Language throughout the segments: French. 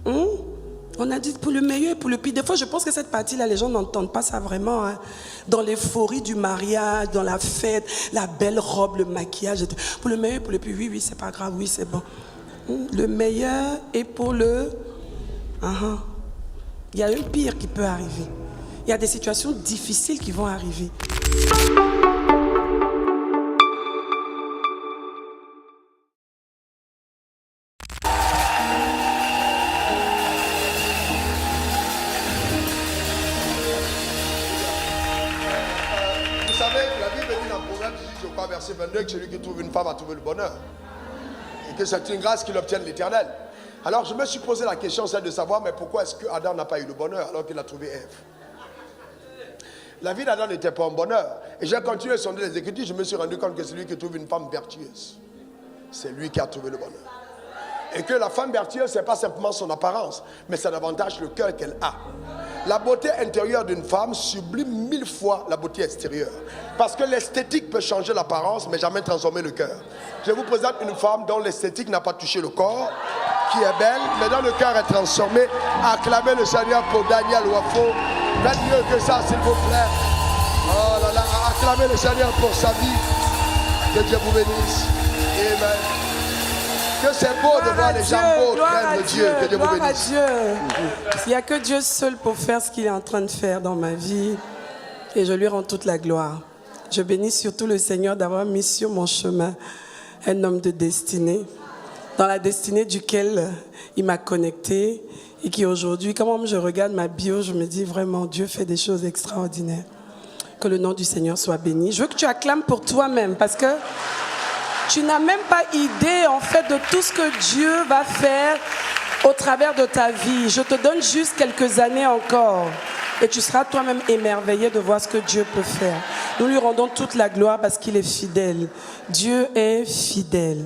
On a dit pour le meilleur et pour le pire. Des fois, je pense que cette partie-là, les gens n'entendent pas ça vraiment. Hein. Dans l'euphorie du mariage, dans la fête, la belle robe, le maquillage. Pour le meilleur et pour le pire, oui, c'est pas grave, oui, c'est bon. Le meilleur et pour le... Il y a un pire qui peut arriver. Il y a des situations difficiles qui vont arriver. Verset 22, que celui qui trouve une femme a trouvé le bonheur. Et que c'est une grâce qu'il obtienne l'Éternel. Alors je me suis posé la question, celle de savoir, mais pourquoi est-ce que Adam n'a pas eu le bonheur alors qu'il a trouvé Ève? La vie d'Adam n'était pas un bonheur. Et j'ai continué à sonder les Écritures, je me suis rendu compte que celui qui trouve une femme vertueuse, c'est lui qui a trouvé le bonheur. Et que la femme vertueuse, ce n'est pas simplement son apparence, mais c'est davantage le cœur qu'elle a. La beauté intérieure d'une femme sublime 1000 fois la beauté extérieure. Parce que l'esthétique peut changer l'apparence, mais jamais transformer le cœur. Je vous présente une femme dont l'esthétique n'a pas touché le corps, qui est belle, mais dont le cœur est transformé. Acclamez le Seigneur pour Daniel Wafo. Faites mieux que ça, s'il vous plaît. Oh là là, acclamez le Seigneur pour sa vie. Que Dieu vous bénisse. Amen. Que c'est beau de voir les gens beaux craindre Dieu. Que Dieu vous bénisse. Il n'y a que Dieu seul pour faire ce qu'il est en train de faire dans ma vie. Et je lui rends toute la gloire. Je bénis surtout le Seigneur d'avoir mis sur mon chemin un homme de destinée. Dans la destinée duquel il m'a connecté. Et qui aujourd'hui, quand je regarde ma bio, je me dis vraiment, Dieu fait des choses extraordinaires. Que le nom du Seigneur soit béni. Je veux que tu acclames pour toi-même parce que tu n'as même pas idée en fait de tout ce que Dieu va faire au travers de ta vie. Je te donne juste quelques années encore et tu seras toi-même émerveillé de voir ce que Dieu peut faire. Nous lui rendons toute la gloire parce qu'il est fidèle. Dieu est fidèle.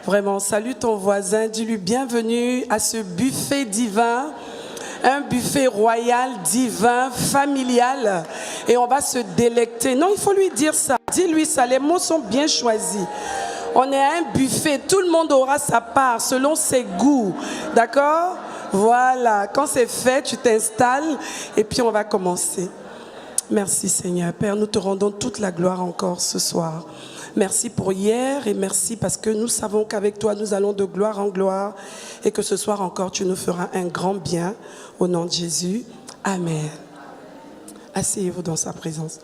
Vraiment, salue ton voisin, dis-lui bienvenue à ce buffet divin. Un buffet royal, divin, familial. Et on va se délecter. Non, il faut lui dire ça. Dis-lui ça. Les mots sont bien choisis. On est à un buffet. Tout le monde aura sa part selon ses goûts. D'accord? Voilà. Quand c'est fait, tu t'installes. Et puis on va commencer. Merci Seigneur. Père, nous te rendons toute la gloire encore ce soir. Merci pour hier et merci parce que nous savons qu'avec toi, nous allons de gloire en gloire et que ce soir encore, tu nous feras un grand bien au nom de Jésus. Amen. Asseyez-vous dans sa présence.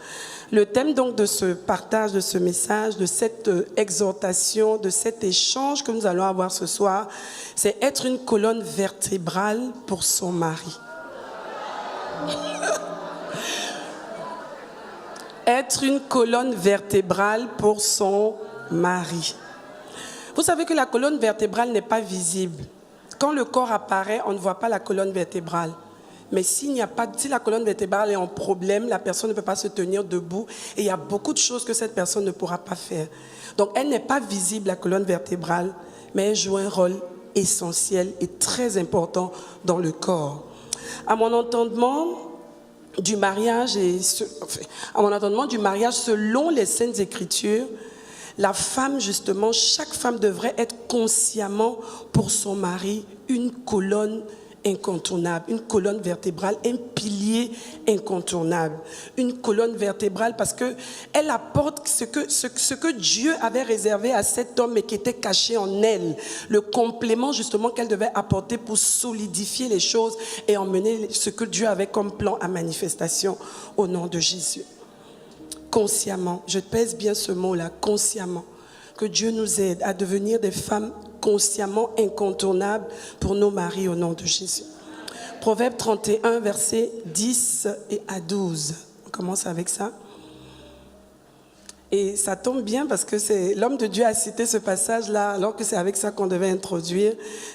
Le thème donc de ce partage, de ce message, de cette exhortation, de cet échange que nous allons avoir ce soir, c'est être une colonne vertébrale pour son mari. Être une colonne vertébrale pour son mari. Vous savez que la colonne vertébrale n'est pas visible. Quand le corps apparaît, on ne voit pas la colonne vertébrale. Mais si la colonne vertébrale est en problème, la personne ne peut pas se tenir debout et il y a beaucoup de choses que cette personne ne pourra pas faire. Donc elle n'est pas visible, la colonne vertébrale, mais elle joue un rôle essentiel et très important dans le corps. À mon entendement du mariage, selon les Saintes Écritures, la femme, justement, chaque femme devrait être consciemment pour son mari une colonne incontournable, une colonne vertébrale, un pilier incontournable. Une colonne vertébrale parce qu'elle apporte ce que Dieu avait réservé à cet homme et qui était caché en elle. Le complément justement qu'elle devait apporter pour solidifier les choses et emmener ce que Dieu avait comme plan à manifestation au nom de Jésus. Consciemment, je pèse bien ce mot-là, consciemment. Que Dieu nous aide à devenir des femmes consciemment incontournables pour nos maris au nom de Jésus. Proverbe 31, versets 10 et à 12. On commence avec ça. Et ça tombe bien parce que l'homme de Dieu a cité ce passage-là, alors que c'est avec ça qu'on devait introduire.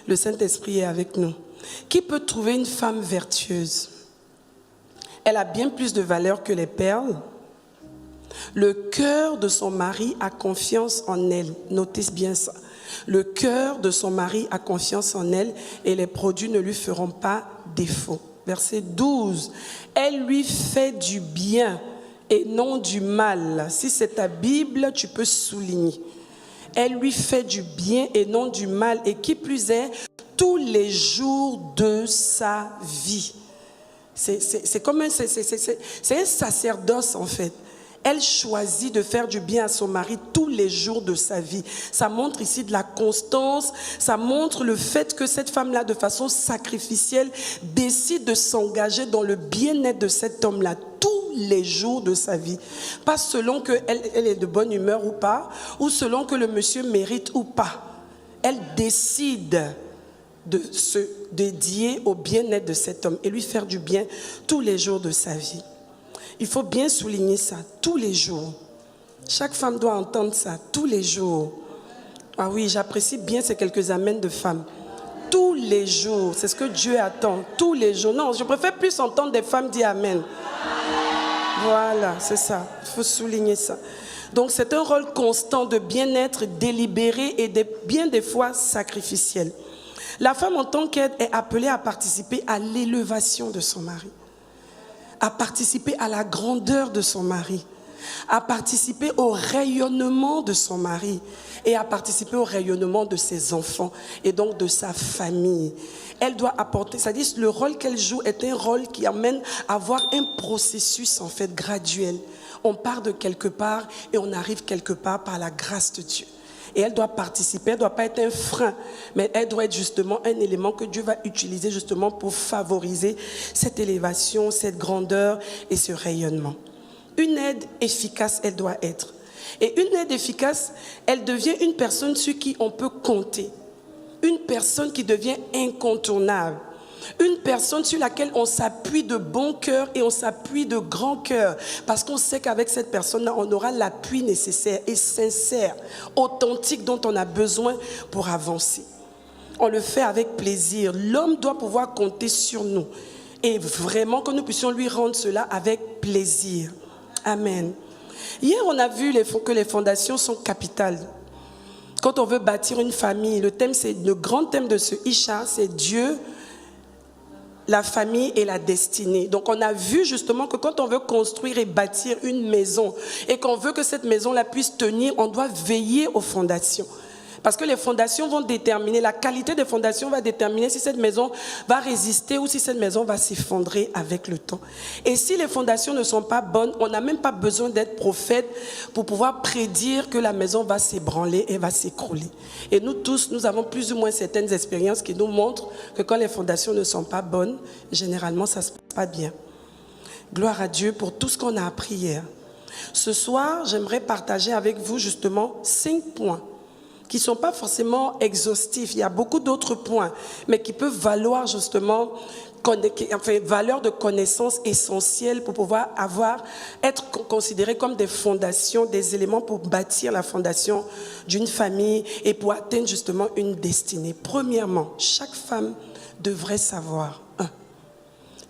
Le Saint-Esprit est avec nous. Qui peut trouver une femme vertueuse? Elle a bien plus de valeur que les perles. Le cœur de son mari a confiance en elle. Notez bien ça. Le cœur de son mari a confiance en elle et les produits ne lui feront pas défaut. Verset 12. Elle lui fait du bien et non du mal. Si c'est ta Bible, tu peux souligner. Elle lui fait du bien et non du mal. Et qui plus est, tous les jours de sa vie. C'est comme c'est un sacerdoce en fait. Elle choisit de faire du bien à son mari tous les jours de sa vie. Ça montre ici de la constance, ça montre le fait que cette femme-là, de façon sacrificielle, décide de s'engager dans le bien-être de cet homme-là tous les jours de sa vie. Pas selon qu'elle est de bonne humeur ou pas, ou selon que le monsieur mérite ou pas. Elle décide de se dédier au bien-être de cet homme et lui faire du bien tous les jours de sa vie. Il faut bien souligner ça, tous les jours. Chaque femme doit entendre ça, tous les jours. Ah oui, j'apprécie bien ces quelques amens de femmes. Tous les jours, c'est ce que Dieu attend, tous les jours. Non, je préfère plus entendre des femmes dire amen. Voilà, c'est ça, il faut souligner ça. Donc c'est un rôle constant de bien-être délibéré et bien des fois sacrificiel. La femme en tant qu'aide est appelée à participer à l'élévation de son mari, à participer à la grandeur de son mari, à participer au rayonnement de son mari et à participer au rayonnement de ses enfants et donc de sa famille. Elle doit apporter, c'est-à-dire le rôle qu'elle joue est un rôle qui amène à avoir un processus en fait graduel. On part de quelque part et on arrive quelque part par la grâce de Dieu. Et elle doit participer, elle ne doit pas être un frein, mais elle doit être justement un élément que Dieu va utiliser justement pour favoriser cette élévation, cette grandeur et ce rayonnement. Une aide efficace, elle doit être. Et une aide efficace, elle devient une personne sur qui on peut compter. Une personne qui devient incontournable. Une personne sur laquelle on s'appuie de bon cœur et on s'appuie de grand cœur. Parce qu'on sait qu'avec cette personne-là, on aura l'appui nécessaire et sincère, authentique dont on a besoin pour avancer. On le fait avec plaisir. L'homme doit pouvoir compter sur nous. Et vraiment que nous puissions lui rendre cela avec plaisir. Amen. Hier, on a vu que les fondations sont capitales. Quand on veut bâtir une famille, le grand thème de ce Isha, c'est Dieu, la famille et la destinée. Donc on a vu justement que quand on veut construire et bâtir une maison et qu'on veut que cette maison-là puisse tenir, on doit veiller aux fondations. Parce que les fondations vont déterminer, la qualité des fondations va déterminer si cette maison va résister ou si cette maison va s'effondrer avec le temps. Et si les fondations ne sont pas bonnes, on n'a même pas besoin d'être prophète pour pouvoir prédire que la maison va s'ébranler et va s'écrouler. Et nous tous, nous avons plus ou moins certaines expériences qui nous montrent que quand les fondations ne sont pas bonnes, généralement ça ne se passe pas bien. Gloire à Dieu pour tout ce qu'on a appris hier. Ce soir, j'aimerais partager avec vous justement 5 points qui ne sont pas forcément exhaustifs. Il y a beaucoup d'autres points, mais qui peuvent valoir justement, valeur de connaissances essentielles pour pouvoir être considérés comme des fondations, des éléments pour bâtir la fondation d'une famille et pour atteindre justement une destinée. Premièrement, chaque femme devrait savoir,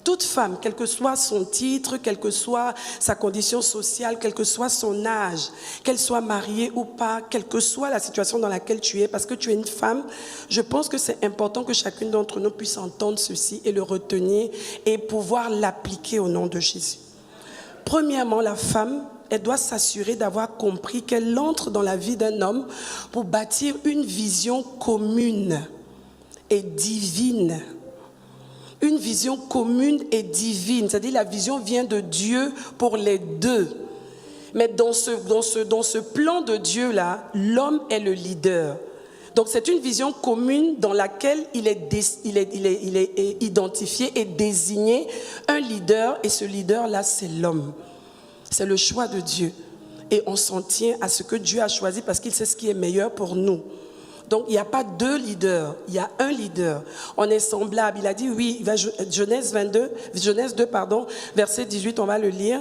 toute femme, quel que soit son titre, quelle que soit sa condition sociale, quel que soit son âge, qu'elle soit mariée ou pas, quelle que soit la situation dans laquelle tu es, parce que tu es une femme, je pense que c'est important que chacune d'entre nous puisse entendre ceci et le retenir et pouvoir l'appliquer au nom de Jésus. Premièrement, la femme, elle doit s'assurer d'avoir compris qu'elle entre dans la vie d'un homme pour bâtir une vision commune et divine. Une vision commune et divine, c'est-à-dire la vision vient de Dieu pour les deux. Mais dans ce plan de Dieu-là, l'homme est le leader. Donc c'est une vision commune dans laquelle il est identifié et désigné un leader, et ce leader-là, c'est l'homme. C'est le choix de Dieu. Et on s'en tient à ce que Dieu a choisi parce qu'il sait ce qui est meilleur pour nous. Donc, il n'y a pas 2 leaders, il y a un leader. On est semblable. Il a dit, oui, Genèse 2, verset 18, on va le lire.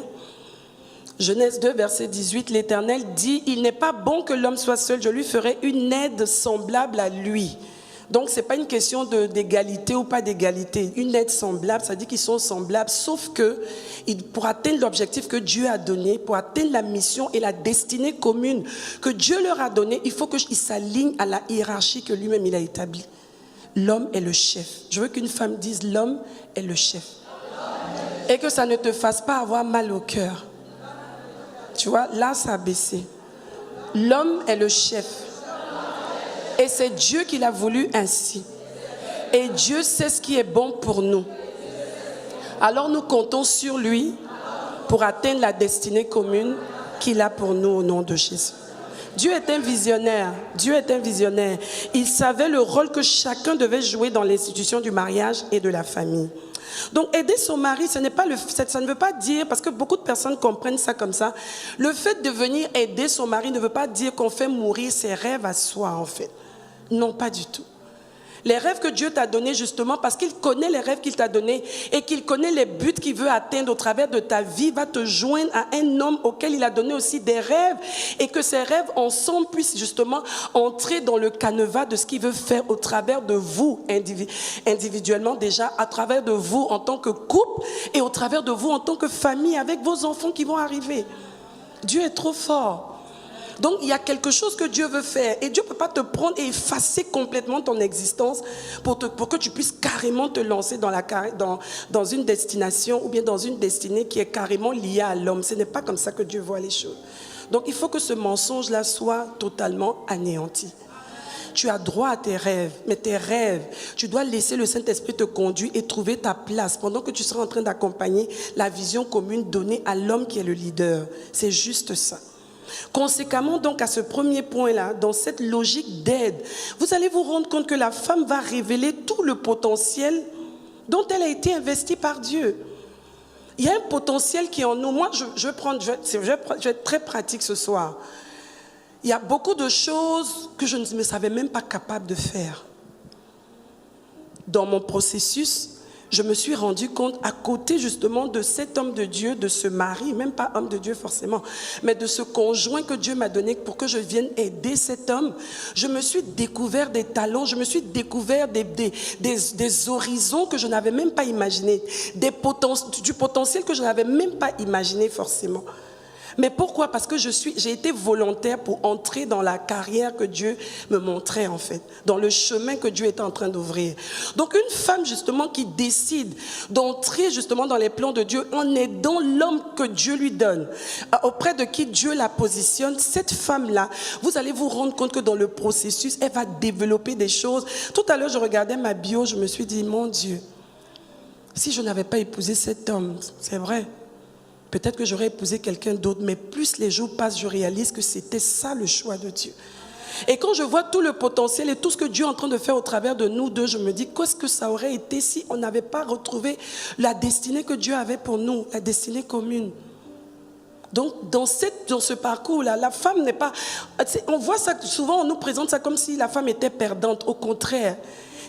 Genèse 2, verset 18, l'Éternel dit, « Il n'est pas bon que l'homme soit seul, je lui ferai une aide semblable à lui. » Donc, ce n'est pas une question d'égalité ou pas d'égalité. Une aide semblable, ça dit qu'ils sont semblables, sauf que pour atteindre l'objectif que Dieu a donné, pour atteindre la mission et la destinée commune que Dieu leur a donnée, il faut qu'ils s'alignent à la hiérarchie que lui-même il a établie. L'homme est le chef. Je veux qu'une femme dise, l'homme est le chef. Et que ça ne te fasse pas avoir mal au cœur. Tu vois, là, ça a baissé. L'homme est le chef. Et c'est Dieu qui l'a voulu ainsi. Et Dieu sait ce qui est bon pour nous. Alors nous comptons sur lui pour atteindre la destinée commune qu'il a pour nous au nom de Jésus. Dieu est un visionnaire. Dieu est un visionnaire. Il savait le rôle que chacun devait jouer dans l'institution du mariage et de la famille. Donc aider son mari, ça ne veut pas dire, parce que beaucoup de personnes comprennent ça comme ça, le fait de venir aider son mari ne veut pas dire qu'on fait mourir ses rêves à soi en fait. Non, pas du tout. Les rêves que Dieu t'a donnés justement parce qu'il connaît les rêves qu'il t'a donnés et qu'il connaît les buts qu'il veut atteindre au travers de ta vie, va te joindre à un homme auquel il a donné aussi des rêves et que ces rêves ensemble puissent justement entrer dans le canevas de ce qu'il veut faire au travers de vous individuellement déjà, à travers de vous en tant que couple et au travers de vous en tant que famille avec vos enfants qui vont arriver. Dieu est trop fort. Donc, il y a quelque chose que Dieu veut faire. Et Dieu ne peut pas te prendre et effacer complètement ton existence pour que tu puisses carrément te lancer dans une destination ou bien dans une destinée qui est carrément liée à l'homme. Ce n'est pas comme ça que Dieu voit les choses. Donc, il faut que ce mensonge-là soit totalement anéanti. Tu as droit à tes rêves, mais tes rêves, tu dois laisser le Saint-Esprit te conduire et trouver ta place pendant que tu seras en train d'accompagner la vision commune donnée à l'homme qui est le leader. C'est juste ça. Conséquemment donc à ce premier point-là, dans cette logique d'aide, vous allez vous rendre compte que la femme va révéler tout le potentiel dont elle a été investie par Dieu. Il y a un potentiel qui est en nous. Moi, je vais être très pratique ce soir. Il y a beaucoup de choses que je ne me savais même pas capable de faire. Dans mon processus, je me suis rendu compte, à côté justement de cet homme de Dieu, de ce mari, même pas homme de Dieu forcément, mais de ce conjoint que Dieu m'a donné pour que je vienne aider cet homme, je me suis découvert des talents, je me suis découvert des horizons que je n'avais même pas imaginés, du potentiel que je n'avais même pas imaginé forcément. Mais pourquoi? Parce que j'ai été volontaire pour entrer dans la carrière que Dieu me montrait en fait, dans le chemin que Dieu était en train d'ouvrir. Donc une femme justement qui décide d'entrer justement dans les plans de Dieu en aidant l'homme que Dieu lui donne, auprès de qui Dieu la positionne, cette femme-là, vous allez vous rendre compte que dans le processus, elle va développer des choses. Tout à l'heure, je regardais ma bio, je me suis dit, mon Dieu, si je n'avais pas épousé cet homme, c'est vrai, peut-être que j'aurais épousé quelqu'un d'autre, mais plus les jours passent, je réalise que c'était ça le choix de Dieu. Et quand je vois tout le potentiel et tout ce que Dieu est en train de faire au travers de nous deux, je me dis, qu'est-ce que ça aurait été si on n'avait pas retrouvé la destinée que Dieu avait pour nous, la destinée commune. Donc, dans ce parcours-là, la femme n'est pas... On voit ça, souvent on nous présente ça comme si la femme était perdante. Au contraire,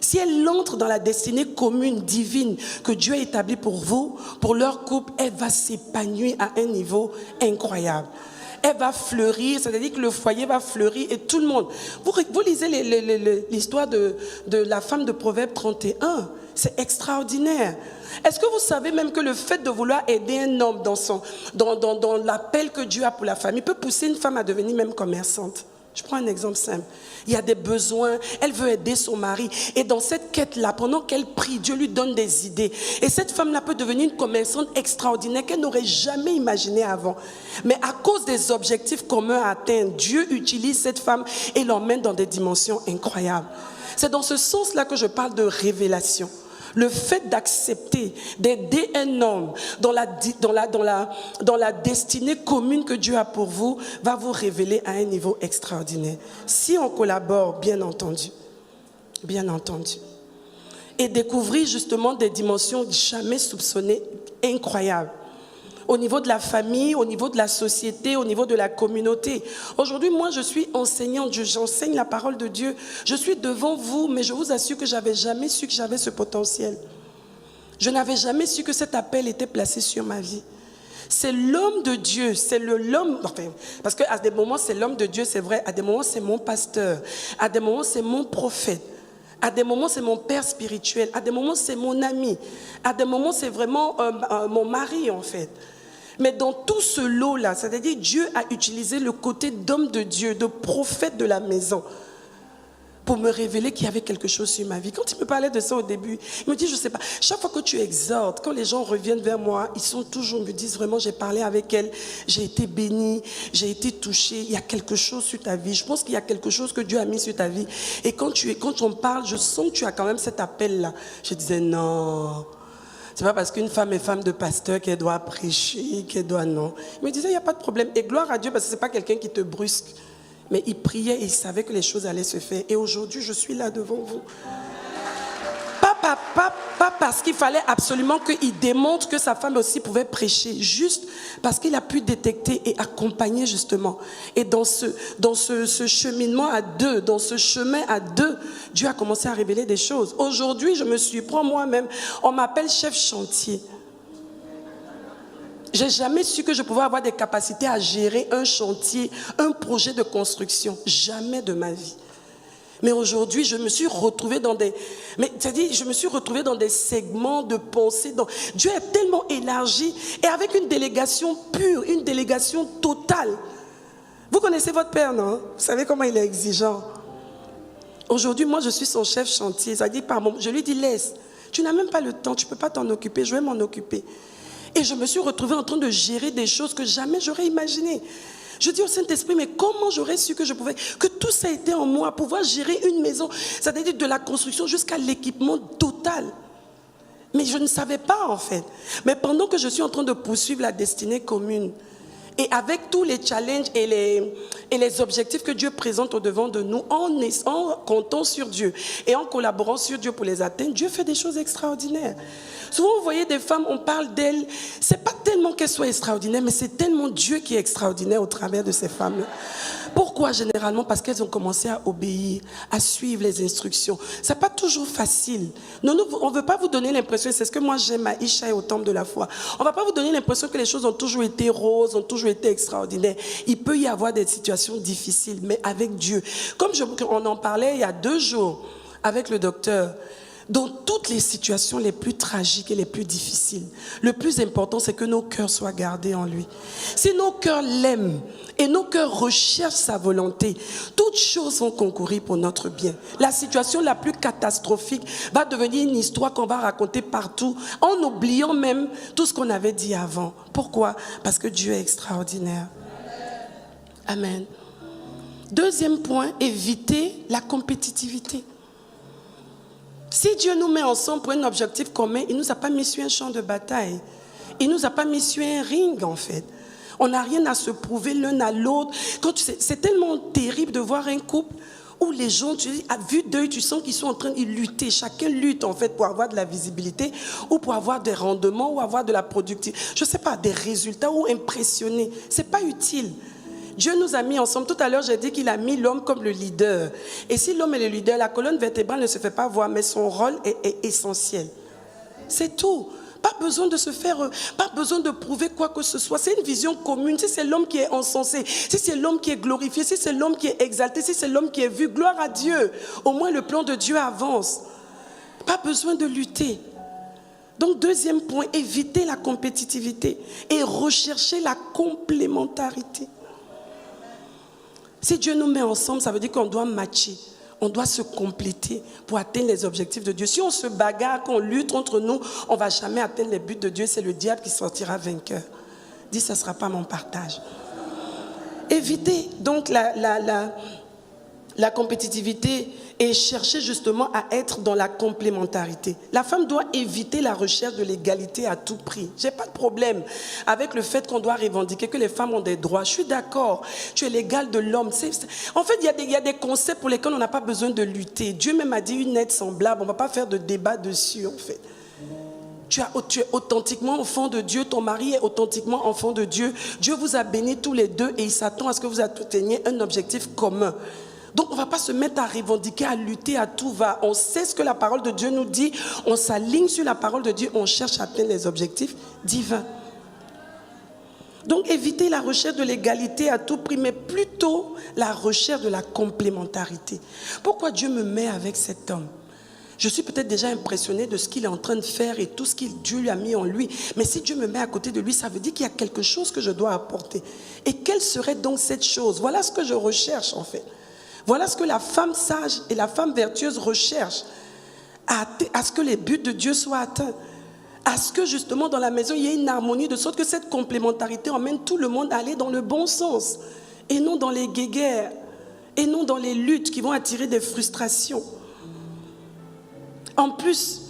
si elle entre dans la destinée commune, divine, que Dieu a établie pour vous, pour leur couple, elle va s'épanouir à un niveau incroyable. Elle va fleurir, c'est-à-dire que le foyer va fleurir et tout le monde. Vous lisez l'histoire de la femme de Proverbe 31, c'est extraordinaire. Est-ce que vous savez même que le fait de vouloir aider un homme dans l'appel que Dieu a pour la famille peut pousser une femme à devenir même commerçante? Je prends un exemple simple. Il y a des besoins, elle veut aider son mari. Et dans cette quête-là, pendant qu'elle prie, Dieu lui donne des idées. Et cette femme-là peut devenir une commerçante extraordinaire qu'elle n'aurait jamais imaginé avant. Mais à cause des objectifs communs à atteindre, Dieu utilise cette femme et l'emmène dans des dimensions incroyables. C'est dans ce sens-là que je parle de révélation. Le fait d'accepter, d'aider un homme dans la destinée commune que Dieu a pour vous, va vous révéler à un niveau extraordinaire. Si on collabore, bien entendu. Et découvrir justement des dimensions jamais soupçonnées, incroyables. Au niveau de la famille, au niveau de la société, au niveau de la communauté. Aujourd'hui, moi, je suis enseignante, j'enseigne la parole de Dieu. Je suis devant vous, mais je vous assure que je n'avais jamais su que j'avais ce potentiel. Je n'avais jamais su que cet appel était placé sur ma vie. C'est l'homme de Dieu, parce qu'à des moments, c'est l'homme de Dieu, c'est vrai. À des moments, c'est mon pasteur. À des moments, c'est mon prophète. À des moments, c'est mon père spirituel. À des moments, c'est mon ami. À des moments, c'est vraiment mon mari, en fait. Mais dans tout ce lot-là, c'est-à-dire Dieu a utilisé le côté d'homme de Dieu, de prophète de la maison, pour me révéler qu'il y avait quelque chose sur ma vie. Quand il me parlait de ça au début, il me dit, je ne sais pas, chaque fois que tu exhortes, quand les gens reviennent vers moi, me disent vraiment, j'ai parlé avec elle, j'ai été bénie, j'ai été touchée, il y a quelque chose sur ta vie. Je pense qu'il y a quelque chose que Dieu a mis sur ta vie. Et quand on parle, je sens que tu as quand même cet appel-là. Je disais, non, c'est pas parce qu'une femme est femme de pasteur qu'elle doit prêcher, qu'elle doit, non. Il me disait, il n'y a pas de problème. Et gloire à Dieu, parce que ce n'est pas quelqu'un qui te brusque. Mais il priait et il savait que les choses allaient se faire. Et aujourd'hui, je suis là devant vous. Pas parce qu'il fallait absolument qu'il démontre que sa femme aussi pouvait prêcher. Juste parce qu'il a pu détecter et accompagner justement. Et dans ce cheminement à deux, dans ce chemin à deux, Dieu a commencé à révéler des choses. Aujourd'hui, je me surprends moi-même. On m'appelle chef chantier. J'ai jamais su que je pouvais avoir des capacités à gérer un chantier, un projet de construction. Jamais de ma vie. Mais aujourd'hui, je me suis retrouvée dans des segments de pensée. Dieu est tellement élargi et avec une délégation pure, une délégation totale. Vous connaissez votre père, non? Vous savez comment il est exigeant. Aujourd'hui, moi, je suis son chef chantier. Ça dit, je lui dis, laisse. Tu n'as même pas le temps, tu ne peux pas t'en occuper, je vais m'en occuper. Et je me suis retrouvée en train de gérer des choses que jamais j'aurais imaginées. Je dis au Saint-Esprit, mais comment j'aurais su que je pouvais, que tout ça était en moi, pouvoir gérer une maison, c'est-à-dire de la construction jusqu'à l'équipement total. Mais je ne savais pas en fait. Mais pendant que je suis en train de poursuivre la destinée commune, et avec tous les challenges et les objectifs que Dieu présente au-devant de nous, en comptant sur Dieu et en collaborant sur Dieu pour les atteindre, Dieu fait des choses extraordinaires. Souvent, vous voyez des femmes, on parle d'elles, c'est pas tellement qu'elles soient extraordinaires, mais c'est tellement Dieu qui est extraordinaire au travers de ces femmes-là. Pourquoi généralement? Parce qu'elles ont commencé à obéir, à suivre les instructions. C'est pas toujours facile. On ne veut pas vous donner l'impression, c'est ce que moi j'aime à Isha et au temple de la foi. On ne va pas vous donner l'impression que les choses ont toujours été roses, ont toujours été extraordinaires. Il peut y avoir des situations difficiles, mais avec Dieu. Comme on en parlait il y a 2 jours avec le docteur, dans toutes les situations les plus tragiques et les plus difficiles, le plus important, c'est que nos cœurs soient gardés en lui. Si nos cœurs l'aiment et nos cœurs recherchent sa volonté, toutes choses vont concourir pour notre bien. La situation la plus catastrophique va devenir une histoire qu'on va raconter partout, en oubliant même tout ce qu'on avait dit avant. Pourquoi? Parce que Dieu est extraordinaire. Amen. 2e point, éviter la compétitivité. Si Dieu nous met ensemble pour un objectif commun, il ne nous a pas mis sur un champ de bataille. Il ne nous a pas mis sur un ring, en fait. On n'a rien à se prouver l'un à l'autre. C'est tellement terrible de voir un couple où les gens, à vue d'œil, tu sens qu'ils sont en train de lutter. Chacun lutte, en fait, pour avoir de la visibilité ou pour avoir des rendements ou avoir de la productivité. Je ne sais pas, des résultats ou impressionner. Ce n'est pas utile. Dieu nous a mis ensemble. Tout à l'heure, j'ai dit qu'il a mis l'homme comme le leader. Et si l'homme est le leader, la colonne vertébrale ne se fait pas voir, mais son rôle est essentiel. C'est tout. Pas besoin de se faire, pas besoin de prouver quoi que ce soit. C'est une vision commune. Si c'est l'homme qui est encensé, si c'est l'homme qui est glorifié, si c'est l'homme qui est exalté, si c'est l'homme qui est vu, gloire à Dieu. Au moins, le plan de Dieu avance. Pas besoin de lutter. Donc, 2e point, éviter la compétitivité et rechercher la complémentarité. Si Dieu nous met ensemble, ça veut dire qu'on doit matcher. On doit se compléter pour atteindre les objectifs de Dieu. Si on se bagarre, qu'on lutte entre nous, on ne va jamais atteindre les buts de Dieu. C'est le diable qui sortira vainqueur. Dis, ça ne sera pas mon partage. Évitez donc la compétitivité et chercher justement à être dans la complémentarité. La femme doit éviter la recherche de l'égalité à tout prix. Je n'ai pas de problème avec le fait qu'on doit revendiquer que les femmes ont des droits. Je suis d'accord, tu es l'égal de l'homme. En fait, il y a des concepts pour lesquels on n'a pas besoin de lutter. Dieu même a dit une aide semblable, on ne va pas faire de débat dessus en fait. Tu es authentiquement enfant de Dieu, ton mari est authentiquement enfant de Dieu. Dieu vous a bénis tous les deux et il s'attend à ce que vous atteigniez un objectif commun. Donc on ne va pas se mettre à revendiquer, à lutter, à tout va. On sait ce que la parole de Dieu nous dit, on s'aligne sur la parole de Dieu, on cherche à atteindre les objectifs divins. Donc éviter la recherche de l'égalité à tout prix, mais plutôt la recherche de la complémentarité. Pourquoi Dieu me met avec cet homme? Je suis peut-être déjà impressionnée de ce qu'il est en train de faire et tout ce que Dieu lui a mis en lui. Mais si Dieu me met à côté de lui, ça veut dire qu'il y a quelque chose que je dois apporter. Et quelle serait donc cette chose? Voilà ce que je recherche en fait. Voilà ce que la femme sage et la femme vertueuse recherchent, à ce que les buts de Dieu soient atteints, à ce que justement dans la maison il y ait une harmonie, de sorte que cette complémentarité emmène tout le monde à aller dans le bon sens, et non dans les guéguerres, et non dans les luttes qui vont attirer des frustrations. En plus,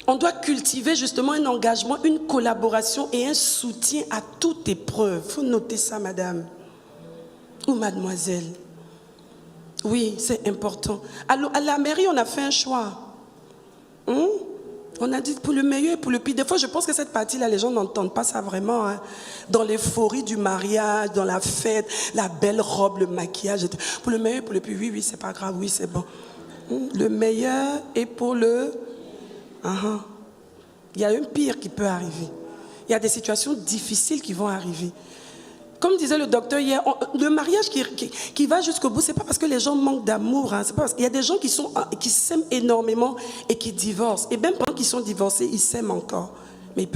on doit cultiver justement un engagement, une collaboration et un soutien à toute épreuve. Il faut noter ça, madame ou mademoiselle. Oui, c'est important. À la mairie, on a fait un choix. On a dit pour le meilleur et pour le pire. Des fois, je pense que cette partie-là, les gens n'entendent pas ça vraiment. Dans l'euphorie du mariage, dans la fête, la belle robe, le maquillage. Pour le meilleur et pour le pire. Oui, oui, c'est pas grave. Oui, c'est bon. Le meilleur et pour le... Il y a un pire qui peut arriver. Il y a des situations difficiles qui vont arriver. Comme disait le docteur hier, le mariage qui va jusqu'au bout, c'est pas parce que les gens manquent d'amour. C'est pas parce qu'il y a des gens qui s'aiment énormément et qui divorcent. Et même pendant qu'ils sont divorcés, ils s'aiment encore. Mais ils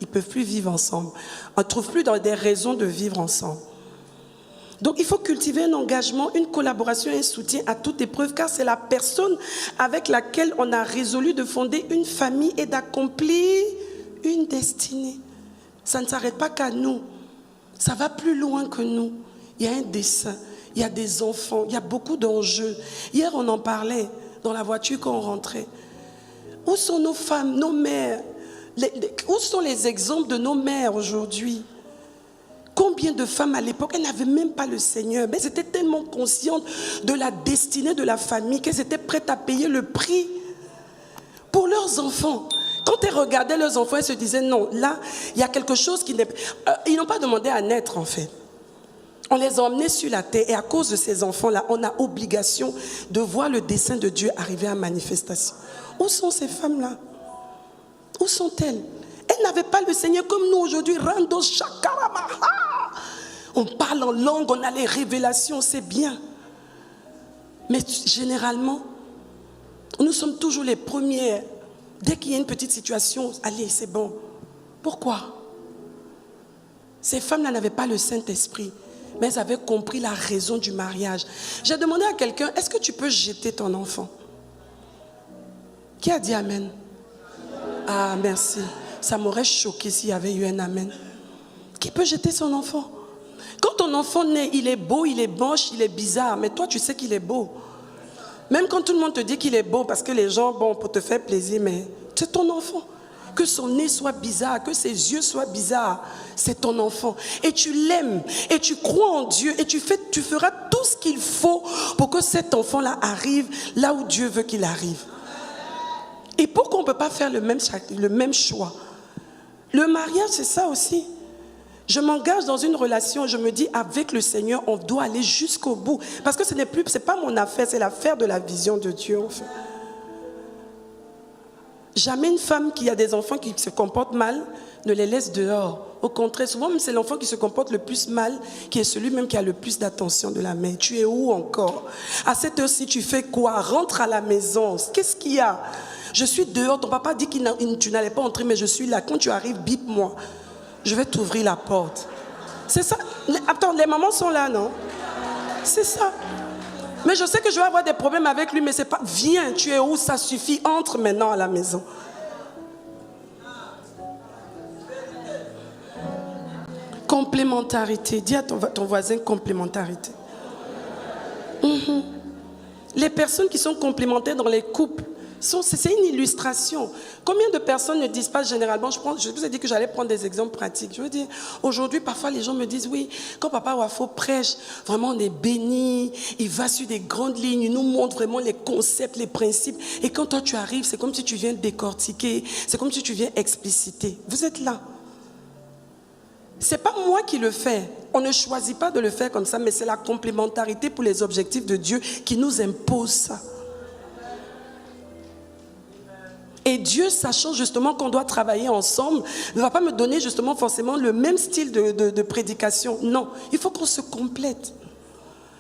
peuvent plus vivre ensemble. On ne trouve plus des raisons de vivre ensemble. Donc il faut cultiver un engagement, une collaboration et un soutien à toute épreuve, car c'est la personne avec laquelle on a résolu de fonder une famille et d'accomplir une destinée. Ça ne s'arrête pas qu'à nous. Ça va plus loin que nous. Il y a un dessein, il y a des enfants, il y a beaucoup d'enjeux. Hier, on en parlait dans la voiture quand on rentrait. Où sont nos femmes, nos mères? Où sont les exemples de nos mères aujourd'hui? Combien de femmes à l'époque, elles n'avaient même pas le Seigneur, mais elles étaient tellement conscientes de la destinée de la famille qu'elles étaient prêtes à payer le prix pour leurs enfants. Quand elles regardaient leurs enfants, elles se disaient non, là, il y a quelque chose qui n'est... Ils n'ont pas demandé à naître en fait. On les a emmenés sur la terre et à cause de ces enfants-là, on a obligation de voir le dessein de Dieu arriver à manifestation. Où sont ces femmes-là? Où sont-elles? Elles n'avaient pas le Seigneur comme nous aujourd'hui. Rando Shakaramaha. On parle en langue, on a les révélations, c'est bien. Mais généralement, nous sommes toujours les premières. Dès qu'il y a une petite situation, allez, c'est bon. Pourquoi? Ces femmes-là n'avaient pas le Saint-Esprit, mais elles avaient compris la raison du mariage. J'ai demandé à quelqu'un, est-ce que tu peux jeter ton enfant? Qui a dit Amen? Ah, merci. Ça m'aurait choqué s'il y avait eu un Amen. Qui peut jeter son enfant? Quand ton enfant naît, il est beau, il est moche, il est bizarre, mais toi, tu sais qu'il est beau. Même quand tout le monde te dit qu'il est beau, parce que les gens, bon, pour te faire plaisir, mais c'est ton enfant. Que son nez soit bizarre, que ses yeux soient bizarres, c'est ton enfant. Et tu l'aimes, et tu crois en Dieu, et tu feras tout ce qu'il faut pour que cet enfant-là arrive là où Dieu veut qu'il arrive. Et pourquoi on ne peut pas faire le même choix? Le mariage, c'est ça aussi. Je m'engage dans une relation, je me dis avec le Seigneur, on doit aller jusqu'au bout. Parce que c'est pas mon affaire, c'est l'affaire de la vision de Dieu en fait. Jamais une femme qui a des enfants qui se comportent mal ne les laisse dehors. Au contraire, souvent même c'est l'enfant qui se comporte le plus mal qui est celui même qui a le plus d'attention de la mère. Tu es où encore? À cette heure-ci, tu fais quoi? Rentre à la maison. Qu'est-ce qu'il y a? Je suis dehors, ton papa dit que tu n'allais pas entrer, mais je suis là. Quand tu arrives, bip-moi. Je vais t'ouvrir la porte. C'est ça. Attends, les mamans sont là, non? C'est ça. Mais je sais que je vais avoir des problèmes avec lui, mais c'est pas... Viens, tu es où? Ça suffit. Entre maintenant à la maison. Complémentarité. Dis à ton voisin complémentarité. Les personnes qui sont complémentaires dans les couples, c'est une illustration. Combien de personnes ne disent pas généralement, je vous ai dit que j'allais prendre des exemples pratiques. Je veux dire, aujourd'hui, parfois les gens me disent, oui, quand Papa Wafo prêche, vraiment on est béni, il va sur des grandes lignes, il nous montre vraiment les concepts, les principes. Et quand toi tu arrives, c'est comme si tu viens décortiquer, c'est comme si tu viens expliciter. Vous êtes là. C'est pas moi qui le fais. On ne choisit pas de le faire comme ça, mais c'est la complémentarité pour les objectifs de Dieu qui nous impose ça. Et Dieu, sachant justement qu'on doit travailler ensemble, ne va pas me donner justement forcément le même style de prédication. Non, il faut qu'on se complète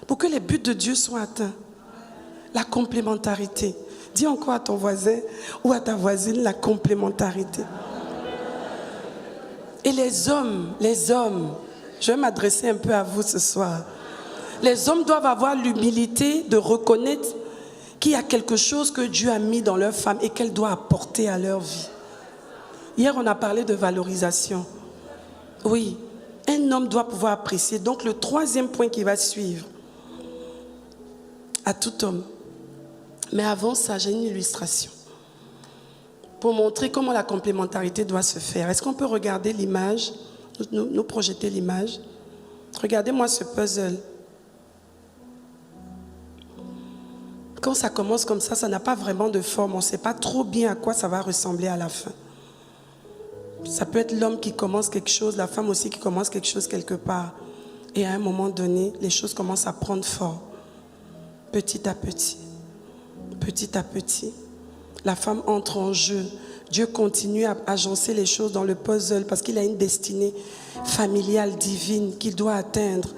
pour que les buts de Dieu soient atteints. La complémentarité. Dis encore à ton voisin ou à ta voisine la complémentarité. Et les hommes, je vais m'adresser un peu à vous ce soir. Les hommes doivent avoir l'humilité de reconnaître qu'il y a quelque chose que Dieu a mis dans leur femme et qu'elle doit apporter à leur vie. Hier, on a parlé de valorisation. Oui, un homme doit pouvoir apprécier. Donc, le troisième point qui va suivre, à tout homme. Mais avant ça, j'ai une illustration pour montrer comment la complémentarité doit se faire. Est-ce qu'on peut regarder l'image, nous projeter l'image? Regardez-moi ce puzzle. Quand ça commence comme ça n'a pas vraiment de forme. On ne sait pas trop bien à quoi ça va ressembler à la fin. Ça peut être l'homme qui commence quelque chose, la femme aussi qui commence quelque chose quelque part. Et à un moment donné, les choses commencent à prendre forme. Petit à petit. Petit à petit. La femme entre en jeu. Dieu continue à agencer les choses dans le puzzle parce qu'il a une destinée familiale, divine qu'il doit atteindre.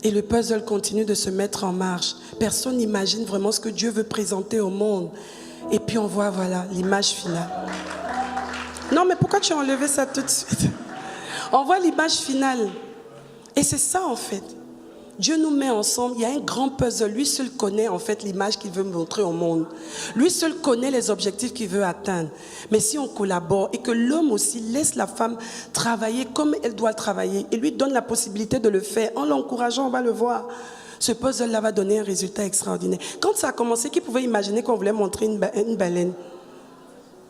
Et le puzzle continue de se mettre en marche. Personne n'imagine vraiment ce que Dieu veut présenter au monde. Et puis on voit, voilà, l'image finale. Non, mais pourquoi tu as enlevé ça tout de suite? On voit l'image finale. Et c'est ça en fait. Dieu nous met ensemble, il y a un grand puzzle. Lui seul connaît en fait l'image qu'il veut montrer au monde. Lui seul connaît les objectifs qu'il veut atteindre. Mais si on collabore et que l'homme aussi laisse la femme travailler comme elle doit travailler et lui donne la possibilité de le faire, en l'encourageant, on va le voir. Ce puzzle-là va donner un résultat extraordinaire. Quand ça a commencé, qui pouvait imaginer qu'on voulait montrer une baleine?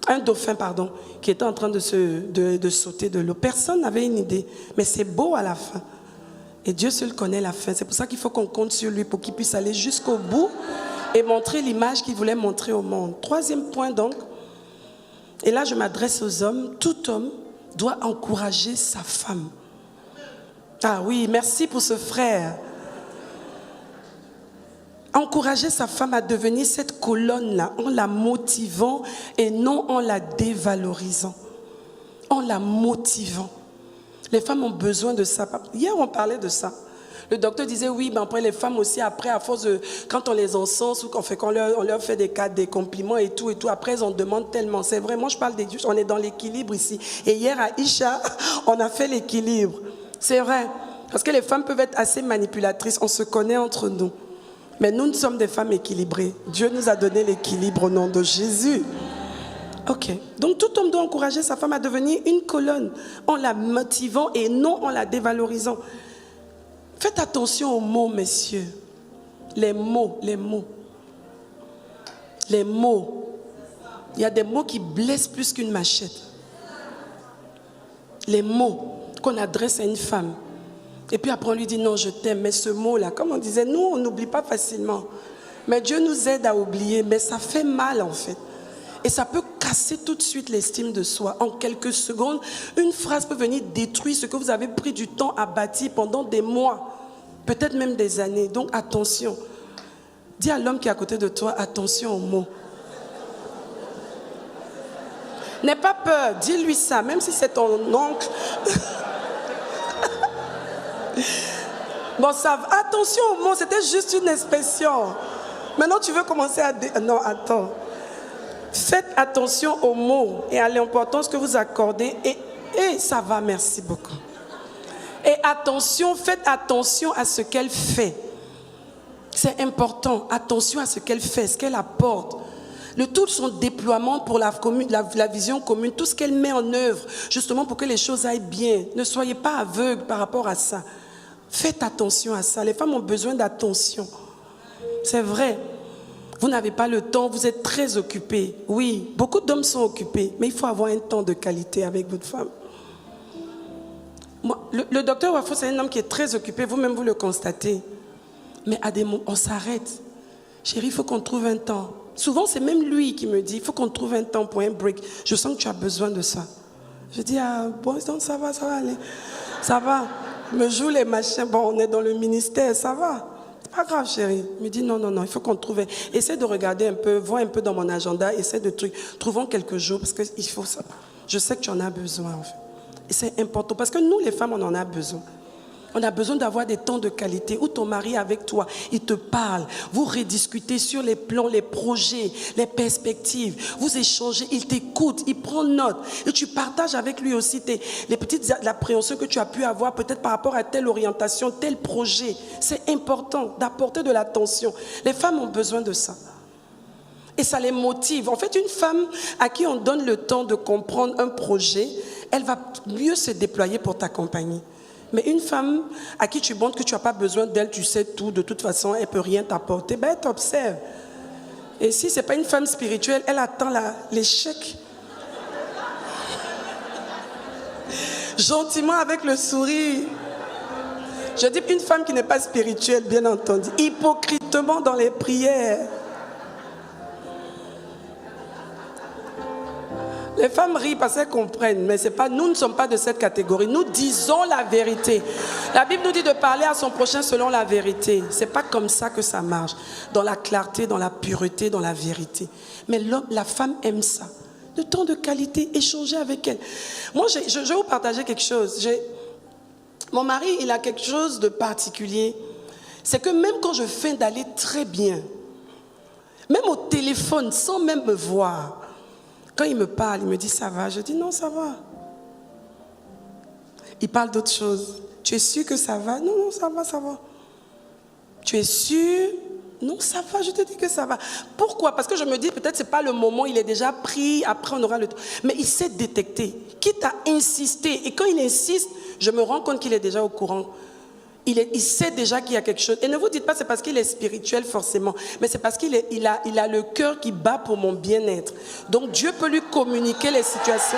Un dauphin, pardon, qui était en train de sauter de l'eau. Personne n'avait une idée. Mais c'est beau à la fin. Et Dieu seul connaît la fin. C'est pour ça qu'il faut qu'on compte sur lui pour qu'il puisse aller jusqu'au bout et montrer l'image qu'il voulait montrer au monde. Troisième point donc, et là je m'adresse aux hommes, tout homme doit encourager sa femme. Ah oui, merci pour ce frère. Encourager sa femme à devenir cette colonne-là en la motivant et non en la dévalorisant. En la motivant. Les femmes ont besoin de ça. Hier, on parlait de ça. Le docteur disait, oui, mais après, les femmes aussi, après, à force de... Quand on les encense ou qu'on leur fait des compliments et tout, après, elles en demandent tellement. C'est vrai, moi, je parle des... On est dans l'équilibre ici. Et hier, à Isha, on a fait l'équilibre. C'est vrai. Parce que les femmes peuvent être assez manipulatrices. On se connaît entre nous. Mais nous sommes des femmes équilibrées. Dieu nous a donné l'équilibre au nom de Jésus. Ok. Donc tout homme doit encourager sa femme à devenir une colonne en la motivant et non en la dévalorisant. Faites attention aux mots, messieurs. Les mots. Les mots. Il y a des mots qui blessent plus qu'une machette. Les mots qu'on adresse à une femme. Et puis après on lui dit non, je t'aime. Mais ce mot-là, comme on disait, nous on n'oublie pas facilement. Mais Dieu nous aide à oublier. Mais ça fait mal en fait. Et ça peut casser tout de suite l'estime de soi. En quelques secondes, une phrase peut venir détruire ce que vous avez pris du temps à bâtir pendant des mois, peut-être même des années. Donc attention. Dis à l'homme qui est à côté de toi, attention aux mots. N'aie pas peur, dis-lui ça, même si c'est ton oncle. Bon, ça va. Attention aux mots, c'était juste une expression. Maintenant, tu veux commencer à dire... Non, attends. Faites attention aux mots et à l'importance que vous accordez. Et ça va, merci beaucoup. Et attention, faites attention à ce qu'elle fait. C'est important. Attention à ce qu'elle fait, ce qu'elle apporte. Le tout son déploiement pour la vision commune, tout ce qu'elle met en œuvre, justement pour que les choses aillent bien. Ne soyez pas aveugles par rapport à ça. Faites attention à ça. Les femmes ont besoin d'attention. C'est vrai. Vous n'avez pas le temps, vous êtes très occupés. Oui, beaucoup d'hommes sont occupés, mais il faut avoir un temps de qualité avec votre femme. Moi, le docteur Wafo, c'est un homme qui est très occupé, vous-même vous le constatez. Mais à des moments, on s'arrête. Chérie, il faut qu'on trouve un temps. Souvent, c'est même lui qui me dit, il faut qu'on trouve un temps pour un break. Je sens que tu as besoin de ça. Je dis, ah, bon, ça va aller. Ça va. Je me joue les machins. Bon, on est dans le ministère, ça va. Pas grave, chérie. Il me dit non, il faut qu'on trouve. Essaie de regarder un peu, vois un peu dans mon agenda, essaie de trucs. Trouvons quelques jours parce que il faut ça. Je sais que tu en as besoin en fait. Et c'est important parce que nous, les femmes, on en a besoin. On a besoin d'avoir des temps de qualité où ton mari est avec toi, il te parle, vous rediscutez sur les plans, les projets, les perspectives, vous échangez, il t'écoute, il prend note et tu partages avec lui aussi les petites appréhensions que tu as pu avoir peut-être par rapport à telle orientation, tel projet. C'est important d'apporter de l'attention. Les femmes ont besoin de ça. Et ça les motive. En fait, une femme à qui on donne le temps de comprendre un projet, elle va mieux se déployer pour t'accompagner. Mais une femme à qui tu montres que tu n'as pas besoin d'elle, tu sais tout, de toute façon, elle ne peut rien t'apporter, ben elle t'observe. Et si ce n'est pas une femme spirituelle, elle attend l'échec. Gentiment avec le sourire. Je dis une femme qui n'est pas spirituelle, bien entendu, hypocritement dans les prières. Les femmes rient parce qu'elles comprennent, mais nous ne sommes pas de cette catégorie. Nous disons la vérité. La Bible nous dit de parler à son prochain selon la vérité. Ce n'est pas comme ça que ça marche. Dans la clarté, dans la pureté, dans la vérité. Mais la femme aime ça. Le temps de qualité, échanger avec elle. Moi, je vais vous partager quelque chose. Mon mari, il a quelque chose de particulier. C'est que même quand je feins d'aller très bien, même au téléphone, sans même me voir, quand il me parle, il me dit ça va. Je dis non, ça va. Il parle d'autre chose. Tu es sûr que ça va? Non, non, ça va, ça va. Tu es sûr? Non, ça va, je te dis que ça va. Pourquoi? Parce que je me dis peut-être ce n'est pas le moment, il est déjà pris, après on aura le temps. Mais il sait détecter, quitte à insister. Et quand il insiste, je me rends compte qu'il est déjà au courant. Il sait déjà qu'il y a quelque chose. Et ne vous dites pas c'est parce qu'il est spirituel forcément, mais c'est parce qu'il a le cœur qui bat pour mon bien-être. Donc Dieu peut lui communiquer les situations.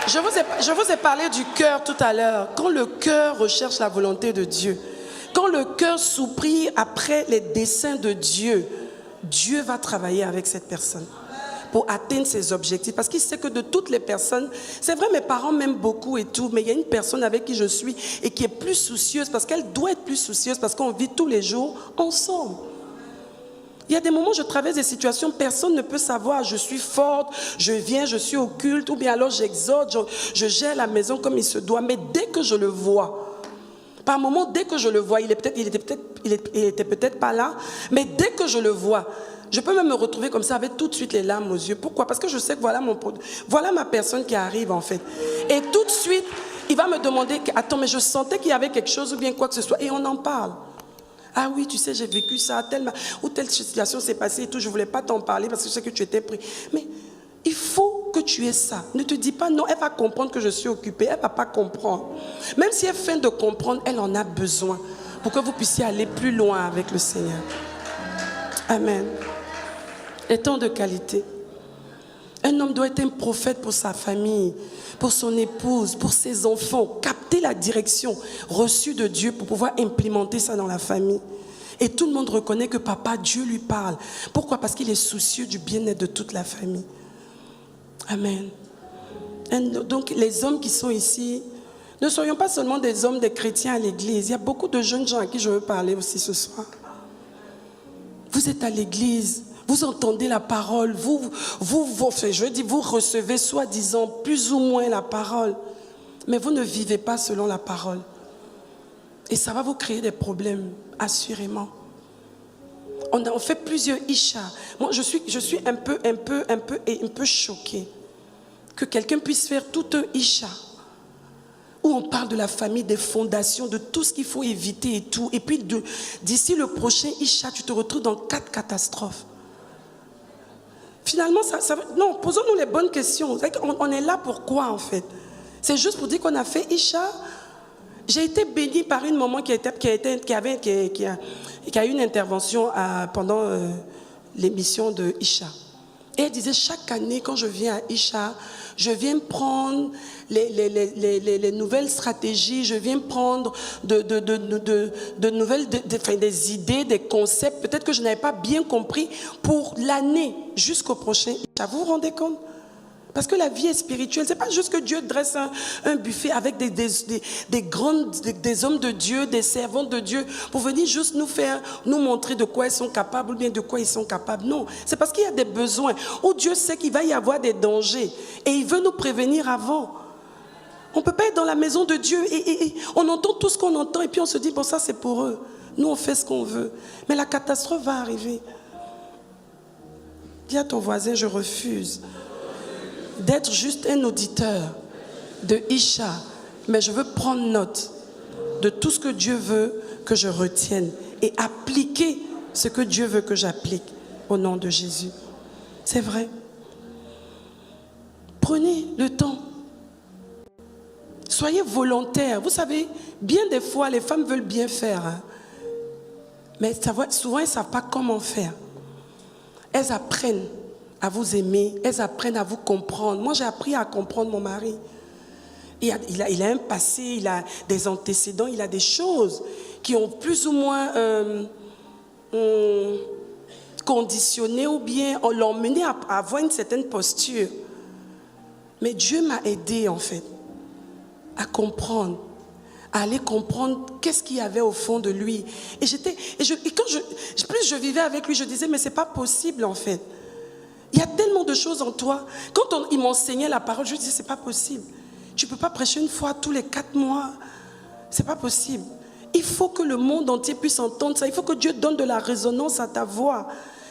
Je vous ai parlé du cœur tout à l'heure. Quand le cœur recherche la volonté de Dieu, quand le cœur soupire après les desseins de Dieu, Dieu va travailler avec cette personne pour atteindre ses objectifs. Parce qu'il sait que de toutes les personnes, c'est vrai, mes parents m'aiment beaucoup et tout, mais il y a une personne avec qui je suis et qui est plus soucieuse, parce qu'elle doit être plus soucieuse, parce qu'on vit tous les jours ensemble. Il y a des moments où je traverse des situations, personne ne peut savoir, je suis forte, je viens, je suis au culte, ou bien alors j'exhorte, je gère la maison comme il se doit, mais dès que je le vois, par moment, dès que je le vois, il était peut-être pas là, mais dès que je le vois, je peux même me retrouver comme ça avec tout de suite les larmes aux yeux. Pourquoi? Parce que je sais que voilà ma personne qui arrive en fait. Et tout de suite, il va me demander, attends, mais je sentais qu'il y avait quelque chose ou bien quoi que ce soit. Et on en parle. Ah oui, tu sais, j'ai vécu ça, ou telle situation s'est passée et tout. Je ne voulais pas t'en parler parce que je sais que tu étais pris. Mais il faut que tu aies ça. Ne te dis pas non, elle va comprendre que je suis occupée. Elle ne va pas comprendre. Même si elle feint de comprendre, elle en a besoin pour que vous puissiez aller plus loin avec le Seigneur. Amen. Les temps de qualité. Un homme doit être un prophète pour sa famille, pour son épouse, pour ses enfants. Capter la direction reçue de Dieu pour pouvoir implémenter ça dans la famille. Et tout le monde reconnaît que papa, Dieu lui parle. Pourquoi? Parce qu'il est soucieux du bien-être de toute la famille. Amen. Donc les hommes qui sont ici, ne soyons pas seulement des hommes, des chrétiens à l'église. Il y a beaucoup de jeunes gens à qui je veux parler aussi ce soir. Vous êtes à l'église. Vous entendez la parole, vous recevez soi-disant plus ou moins la parole, mais vous ne vivez pas selon la parole. Et ça va vous créer des problèmes, assurément. On fait plusieurs Isha. Moi, je suis un peu choquée que quelqu'un puisse faire tout un Isha où on parle de la famille, des fondations, de tout ce qu'il faut éviter et tout. Et puis d'ici le prochain Isha, tu te retrouves dans 4 catastrophes. Finalement, non, posons-nous les bonnes questions. On est là pour quoi en fait? C'est juste pour dire qu'on a fait Isha. J'ai été bénie par une maman qui a eu une intervention pendant l'émission de Isha. Et elle disait, chaque année, quand je viens à Isha, je viens prendre les nouvelles stratégies, je viens prendre de nouvelles, des idées, des concepts, peut-être que je n'avais pas bien compris pour l'année jusqu'au prochain Isha. Vous vous rendez compte? Parce que la vie est spirituelle. Ce n'est pas juste que Dieu dresse un buffet avec des hommes de Dieu, des servantes de Dieu, pour venir juste nous montrer de quoi ils sont capables ou bien de quoi ils sont capables. Non, c'est parce qu'il y a des besoins où Dieu sait qu'il va y avoir des dangers et il veut nous prévenir avant. On ne peut pas être dans la maison de Dieu et on entend tout ce qu'on entend et puis on se dit, bon, ça c'est pour eux. Nous, on fait ce qu'on veut. Mais la catastrophe va arriver. Dis à ton voisin, je refuse d'être juste un auditeur de Isha, mais je veux prendre note de tout ce que Dieu veut que je retienne et appliquer ce que Dieu veut que j'applique au nom de Jésus. C'est vrai. Prenez le temps. Soyez volontaires. Vous savez, bien des fois, les femmes veulent bien faire. Hein. Mais souvent, elles ne savent pas comment faire. Elles apprennent à vous aimer. Elles apprennent à vous comprendre. Moi, j'ai appris à comprendre mon mari. Il a un passé, il a des antécédents, il a des choses qui ont plus ou moins conditionné ou bien l'ont mené à avoir une certaine posture. Mais Dieu m'a aidé en fait à comprendre, à aller comprendre qu'est-ce qu'il y avait au fond de lui. Plus je vivais avec lui, je disais, mais c'est pas possible en fait. Il y a tellement de choses en toi. Quand il m'enseignait la parole, je disais, c'est pas possible. Tu ne peux pas prêcher une fois tous les 4 mois. C'est pas possible. Il faut que le monde entier puisse entendre ça. Il faut que Dieu donne de la résonance à ta voix.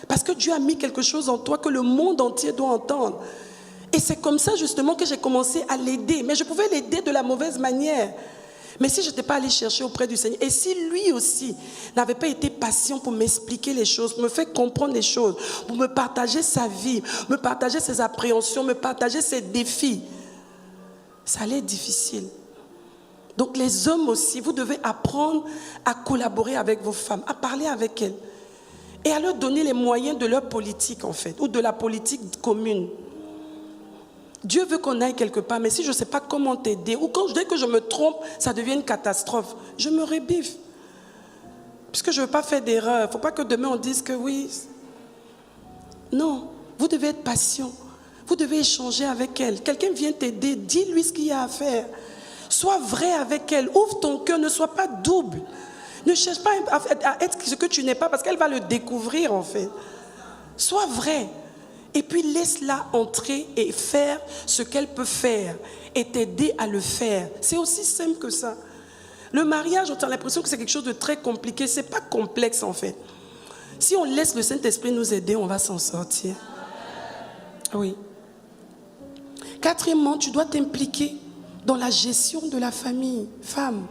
Parce que Dieu a mis quelque chose en toi que le monde entier doit entendre. Et c'est comme ça justement que j'ai commencé à l'aider. Mais je pouvais l'aider de la mauvaise manière. Mais si je n'étais pas allée chercher auprès du Seigneur, et si lui aussi n'avait pas été patient pour m'expliquer les choses, pour me faire comprendre les choses, pour me partager sa vie, me partager ses appréhensions, me partager ses défis, ça allait être difficile. Donc les hommes aussi, vous devez apprendre à collaborer avec vos femmes, à parler avec elles et à leur donner les moyens de leur politique en fait, ou de la politique commune. Dieu veut qu'on aille quelque part, mais si je ne sais pas comment t'aider, ou quand dès que je me trompe, ça devient une catastrophe, je me rebiffe. Puisque je ne veux pas faire d'erreur. Il ne faut pas que demain on dise que oui. Non, vous devez être patient. Vous devez échanger avec elle. Quelqu'un vient t'aider, dis-lui ce qu'il y a à faire. Sois vrai avec elle, ouvre ton cœur, ne sois pas double. Ne cherche pas à être ce que tu n'es pas parce qu'elle va le découvrir en fait. Sois vrai. Et puis laisse-la entrer et faire ce qu'elle peut faire et t'aider à le faire. C'est aussi simple que ça. Le mariage, on a l'impression que c'est quelque chose de très compliqué. Ce n'est pas complexe en fait. Si on laisse le Saint-Esprit nous aider, on va s'en sortir. Oui. Quatrièmement, tu dois t'impliquer dans la gestion de la famille, femme.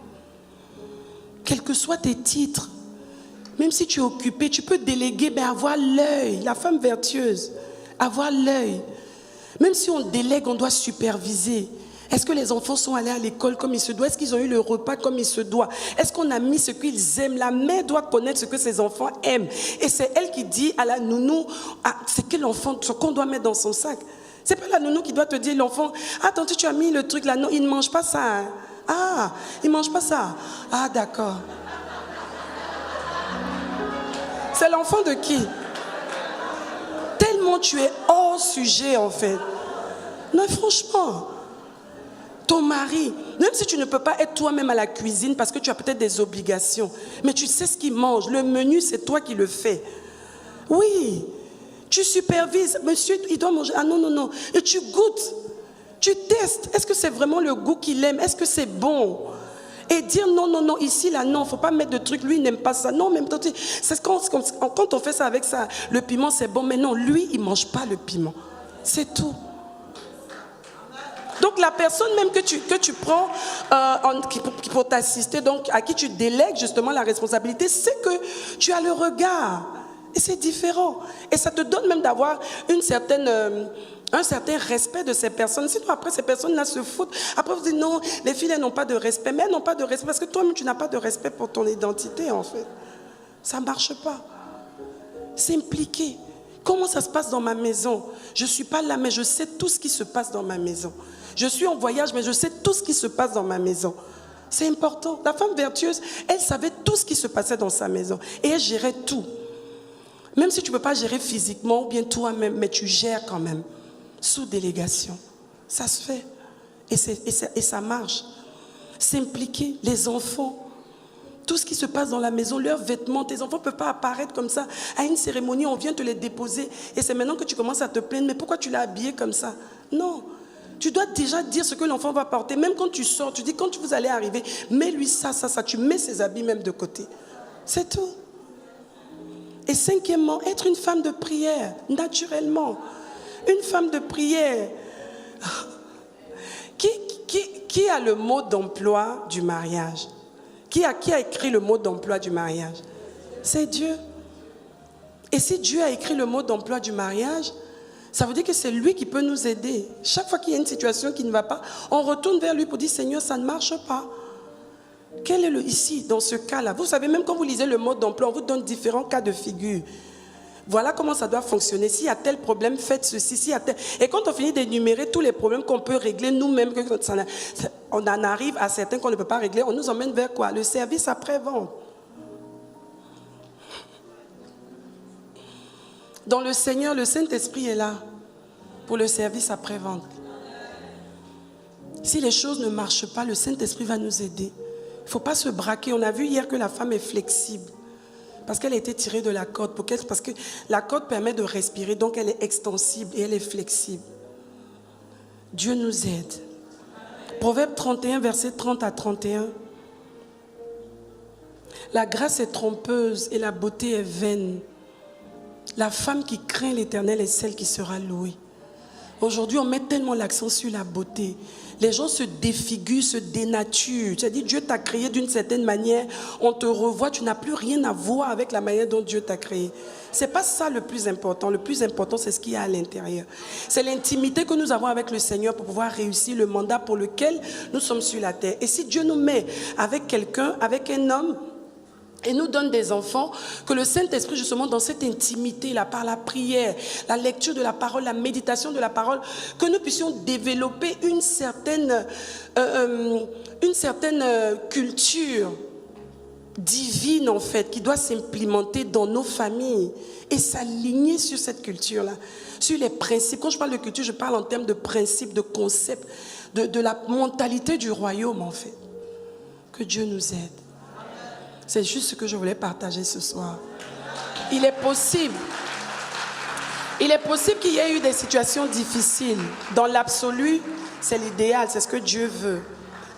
Quels que soient tes titres, même si tu es occupé, tu peux déléguer, mais avoir l'œil, la femme vertueuse. Avoir l'œil. Même si on délègue, on doit superviser. Est-ce que les enfants sont allés à l'école comme il se doit? Est-ce qu'ils ont eu le repas comme il se doit? Est-ce qu'on a mis ce qu'ils aiment? La mère doit connaître ce que ses enfants aiment. Et c'est elle qui dit à la nounou, c'est quel enfant, ce qu'on doit mettre dans son sac. C'est pas la nounou qui doit te dire, l'enfant, attends, tu as mis le truc là. Non, il ne mange pas ça. Hein. Ah, il ne mange pas ça. Ah, d'accord. C'est l'enfant de qui? Tellement tu es hors sujet en fait. Non, franchement, ton mari, même si tu ne peux pas être toi-même à la cuisine parce que tu as peut-être des obligations, mais tu sais ce qu'il mange, le menu c'est toi qui le fais. Oui, tu supervises, monsieur il doit manger, ah non, non, non, et tu goûtes, tu testes, est-ce que c'est vraiment le goût qu'il aime, est-ce que c'est bon? Et dire non, non, non, ici, là, non, il ne faut pas mettre de trucs, lui, il n'aime pas ça. Non, même c'est quand on fait ça avec ça, le piment, c'est bon, mais non, lui, il ne mange pas le piment. C'est tout. Donc, la personne même que tu prends pour t'assister, donc à qui tu délègues justement la responsabilité, c'est que tu as le regard. Et c'est différent. Et ça te donne même d'avoir un certain respect de ces personnes. Sinon, après, ces personnes-là se foutent. Après, vous dites non, les filles, elles n'ont pas de respect. Mais elles n'ont pas de respect parce que toi-même, tu n'as pas de respect pour ton identité, en fait. Ça ne marche pas. S'impliquer. Comment ça se passe dans ma maison? Je ne suis pas là, mais je sais tout ce qui se passe dans ma maison. Je suis en voyage, mais je sais tout ce qui se passe dans ma maison. C'est important. La femme vertueuse, elle savait tout ce qui se passait dans sa maison. Et elle gérait tout. Même si tu ne peux pas gérer physiquement ou bien toi-même, mais tu gères quand même. Sous délégation. Ça se fait. Et ça marche. S'impliquer, les enfants. Tout ce qui se passe dans la maison, leurs vêtements, tes enfants ne peuvent pas apparaître comme ça. À une cérémonie, on vient te les déposer. Et c'est maintenant que tu commences à te plaindre. Mais pourquoi tu l'as habillé comme ça? Non. Tu dois déjà dire ce que l'enfant va porter. Même quand tu sors, tu dis quand vous allez arriver, mets-lui ça. Tu mets ses habits même de côté. C'est tout. Et cinquièmement, être une femme de prière, naturellement. Une femme de prière. Qui a le mot d'emploi du mariage? Qui a écrit le mot d'emploi du mariage? C'est Dieu. Et si Dieu a écrit le mot d'emploi du mariage, ça veut dire que c'est lui qui peut nous aider. Chaque fois qu'il y a une situation qui ne va pas, on retourne vers lui pour dire, Seigneur, ça ne marche pas. Quel est ici, dans ce cas-là? Vous savez, même quand vous lisez le mode d'emploi, on vous donne différents cas de figure. Voilà comment ça doit fonctionner. S'il y a tel problème, faites ceci. S'il y a tel... Et quand on finit d'énumérer tous les problèmes qu'on peut régler nous-mêmes, on en arrive à certains qu'on ne peut pas régler, on nous emmène vers quoi? Le service après-vente. Dans le Seigneur, le Saint-Esprit est là pour le service après-vente. Si les choses ne marchent pas, le Saint-Esprit va nous aider. Il ne faut pas se braquer. On a vu hier que la femme est flexible parce qu'elle a été tirée de la corde. Parce que la corde permet de respirer, donc elle est extensible et elle est flexible. Dieu nous aide. Proverbe 31, versets 30 à 31. La grâce est trompeuse et la beauté est vaine. La femme qui craint l'Éternel est celle qui sera louée. Aujourd'hui, on met tellement l'accent sur la beauté. Les gens se défigurent, se dénaturent. Tu as dit, Dieu t'a créé d'une certaine manière. On te revoit, tu n'as plus rien à voir avec la manière dont Dieu t'a créé. Ce n'est pas ça le plus important. Le plus important, c'est ce qu'il y a à l'intérieur. C'est l'intimité que nous avons avec le Seigneur pour pouvoir réussir le mandat pour lequel nous sommes sur la terre. Et si Dieu nous met avec quelqu'un, avec un homme, et nous donne des enfants, que le Saint-Esprit, justement, dans cette intimité, là, par la prière, la lecture de la parole, la méditation de la parole, que nous puissions développer une certaine culture divine, en fait, qui doit s'implémenter dans nos familles et s'aligner sur cette culture-là, sur les principes. Quand je parle de culture, je parle en termes de principes, de concepts, de la mentalité du royaume, en fait. Que Dieu nous aide. C'est juste ce que je voulais partager ce soir. Il est possible qu'il y ait eu des situations difficiles. Dans l'absolu, c'est l'idéal, c'est ce que Dieu veut.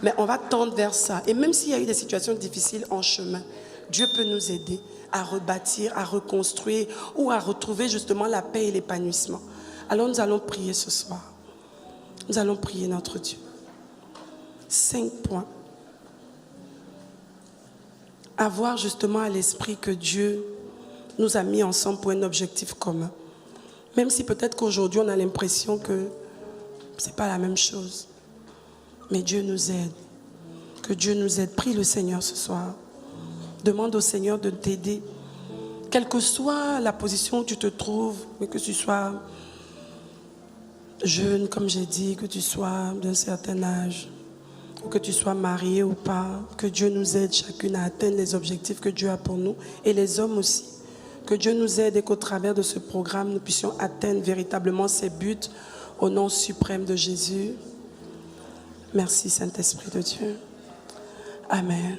Mais on va tendre vers ça. Et même s'il y a eu des situations difficiles en chemin, Dieu peut nous aider à rebâtir, à reconstruire ou à retrouver justement la paix et l'épanouissement. Alors nous allons prier ce soir. Nous allons prier notre Dieu. 5 points. Avoir justement à l'esprit que Dieu nous a mis ensemble pour un objectif commun. Même si peut-être qu'aujourd'hui on a l'impression que ce n'est pas la même chose. Mais Dieu nous aide. Que Dieu nous aide. Prie le Seigneur ce soir. Demande au Seigneur de t'aider. Quelle que soit la position où tu te trouves, que tu sois jeune, comme j'ai dit, que tu sois d'un certain âge, que tu sois marié ou pas, que Dieu nous aide chacune à atteindre les objectifs que Dieu a pour nous, et les hommes aussi. Que Dieu nous aide et qu'au travers de ce programme, nous puissions atteindre véritablement ses buts au nom suprême de Jésus. Merci Saint-Esprit de Dieu. Amen.